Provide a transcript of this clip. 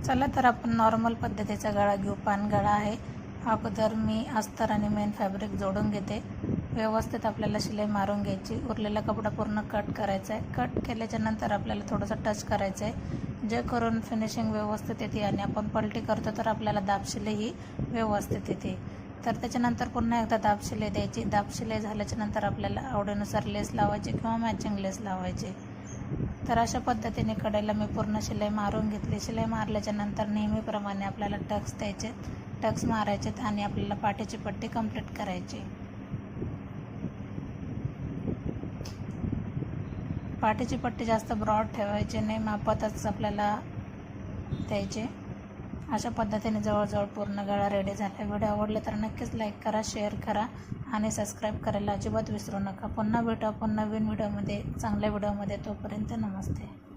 चला तर आपण नॉर्मल पद्धतीचा गळा घेऊ. पान गळा आहे. अगोदर मी अस्तर आणि मेन फॅब्रिक जोडून घेते. व्यवस्थित आपल्याला शिलाई मारून घ्यायची. उरलेला कपडा पूर्ण कट करायचा आहे. कट केल्याच्या नंतर आपल्याला थोडंसं टच करायचं आहे, जे करून फिनिशिंग व्यवस्थित येते आणि आपण पलटी करतो तर आपल्याला दाब शिलाई ही व्यवस्थित येते. तर त्याच्यानंतर पुन्हा एकदा दाब शिलाई द्यायची. दाब शिलाई झाल्याच्या नंतर आपल्याला आवडीनुसार लेस लावायची किंवा मॅचिंग लेस लावायची. तर अशा पद्धतीने कडेला मी पूर्ण शिलाई मारून घेतली. शिलाई मारल्याच्या नंतर नेहमीप्रमाणे आपल्याला टक्स द्यायचे, टक्स मारायचे आणि आपल्याला पाठीची पट्टी कंप्लीट करायची. पाठीची पट्टी जास्त ब्रॉड ठेवायची नाही, मापातच आपल्याला द्यायचे. अशा पद्धतीने जवळजवळ पूर्ण गळा रेडी झाला. व्हिडिओ आवडले तर नक्कीच लाईक करा, शेअर करा आणि सबस्क्राईब करायला अजिबात विसरू नका. पुन्हा भेटू आपण नवीन व्हिडिओमध्ये, चांगल्या व्हिडिओमध्ये. तोपर्यंत नमस्ते.